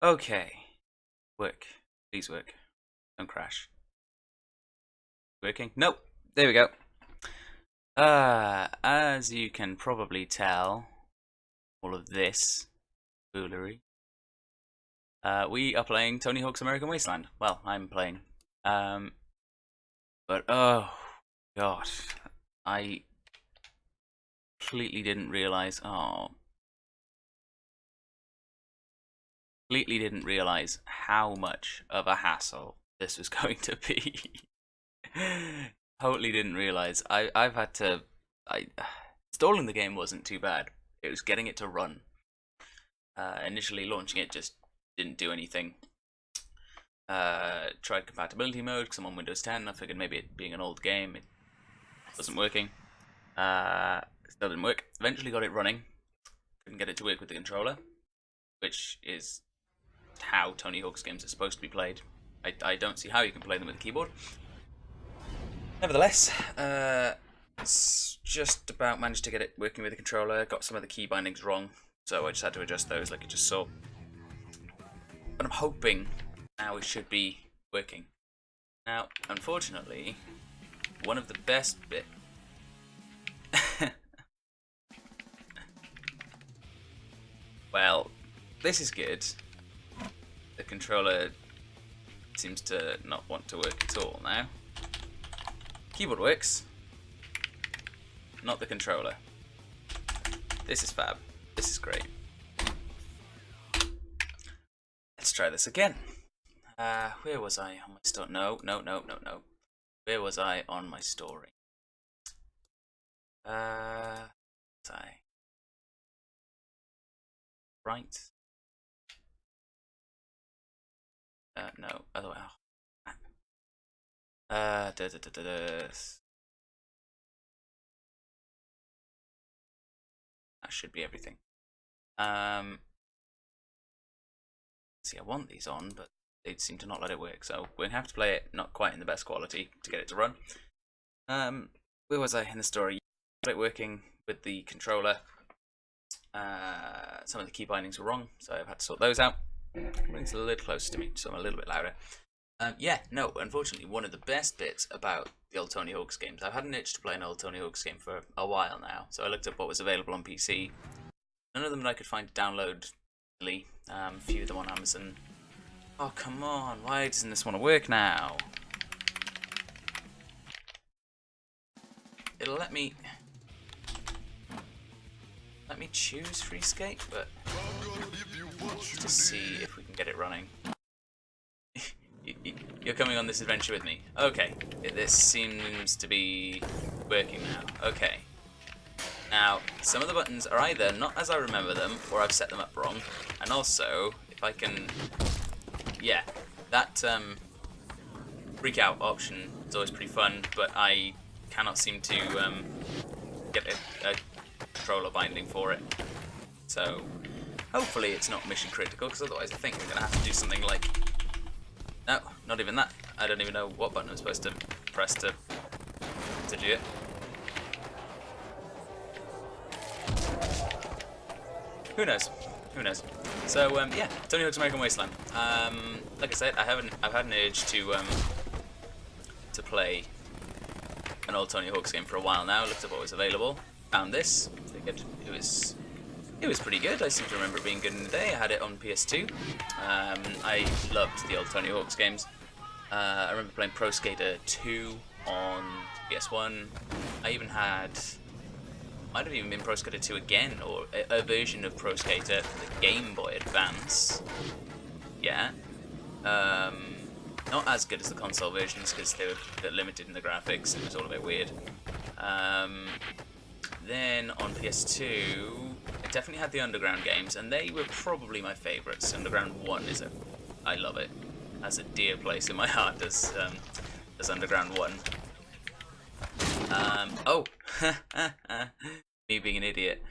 Okay. Work. Please work. Don't crash. Working? Nope. There we go. As you can probably tell, all of this foolery. We are playing Tony Hawk's American Wasteland. Well, I'm playing. But oh god, I completely didn't realize. Completely didn't realize how much of a hassle this was going to be. Totally didn't realize. I've had to. Installing the game wasn't too bad. It was getting it to run. Initially launching it just didn't do anything. Tried compatibility mode because I'm on Windows 10. I figured maybe it being an old game, it wasn't working. Still didn't work. Eventually got it running. Couldn't get it to work with the controller, which is how Tony Hawk's games are supposed to be played. I don't see how you can play them with a keyboard. Nevertheless, it's just about managed to get it working with the controller. Got some of the key bindings wrong, so I just had to adjust those like you just saw. But I'm hoping now it should be working. Now, unfortunately, one of the best bit. Well, this is good. The controller seems to not want to work at all now. Keyboard works, not the controller. This is fab. This is great. Let's try this again. Where was I on my story? No. Where was I on my story? Right. No, other way. That should be everything. See, I want these on, but they seem to not let it work, so we're gonna have to play it not quite in the best quality to get it to run. Where was I in the story? Got it working with the controller. Some of the key bindings were wrong, so I've had to sort those out. Brings it a little closer to me, so I'm a little bit louder. Yeah, no, unfortunately, one of the best bits about the old Tony Hawk's games, I've had an itch to play an old Tony Hawk's game for a while now, so I looked up what was available on PC. None of them that I could find to download, really. A few of them on Amazon. Oh, come on, why doesn't this want to work now? It'll let me choose Freescape, but let's just see if we can get it running. You're coming on this adventure with me. Okay, this seems to be working now. Okay. Now, some of the buttons are either not as I remember them, or I've set them up wrong. And also, if I can... Yeah, that freak out option is always pretty fun, but I cannot seem to get a controller binding for it. So, hopefully it's not mission critical, because otherwise I think I'm going to have to do something like... No, not even that. I don't even know what button I'm supposed to press to do it. Who knows? Who knows? So yeah, Tony Hawk's American Wasteland. Like I said, I've had an urge to play an old Tony Hawk's game for a while now. Looked up what was available. Found this. Figured it was pretty good. I seem to remember it being good in the day. I had it on PS2. I loved the old Tony Hawk's games. I remember playing Pro Skater 2 on PS1. I even had... Might have even been Pro Skater 2 again, or a version of Pro Skater for the Game Boy Advance. Yeah. Not as good as the console versions, because they were a bit limited in the graphics. It was all a bit weird. Then on PS2... I definitely had the Underground games, and they were probably my favourites. Underground 1 is I love it. Has a dear place in my heart as Underground 1. Oh! Me being an idiot.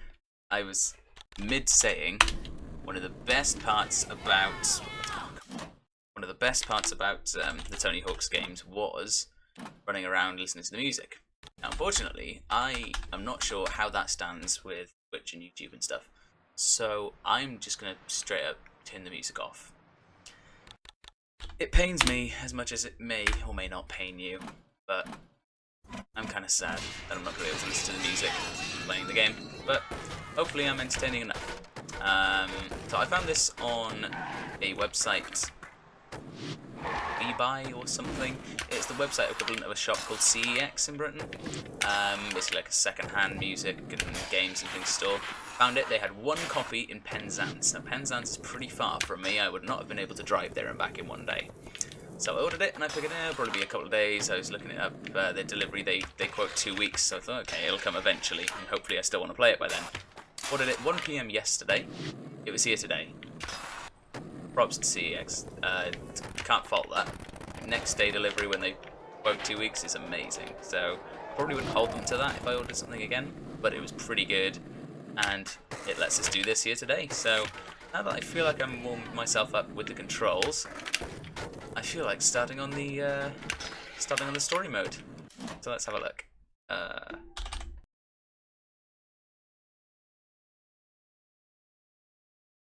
I was mid-saying one of the best parts about the Tony Hawk's games was running around listening to the music. Now, unfortunately, I am not sure how that stands with Twitch and YouTube and stuff, so I'm just going to straight up turn the music off. It pains me as much as it may or may not pain you, but I'm kind of sad that I'm not going to be able to listen to the music playing the game, but hopefully I'm entertaining enough. So I found this on a website, eBuy or something. It's the website equivalent of a shop called CEX in Britain. Basically like a second-hand music and games and things store. Found it, they had one copy in Penzance. Now Penzance is pretty far from me, I would not have been able to drive there and back in one day. So I ordered it and I figured it'll probably be a couple of days. I was looking it up, the delivery, they quote 2 weeks, so I thought, okay, it'll come eventually, and hopefully I still want to play it by then. Ordered it 1 PM yesterday, it was here today. Props to CEX, can't fault that. Next day delivery when they quote 2 weeks is amazing, so probably wouldn't hold them to that if I ordered something again, but it was pretty good, and it lets us do this here today. So now that I feel like I'm warmed myself up with the controls, I feel like starting on the story mode. So let's have a look.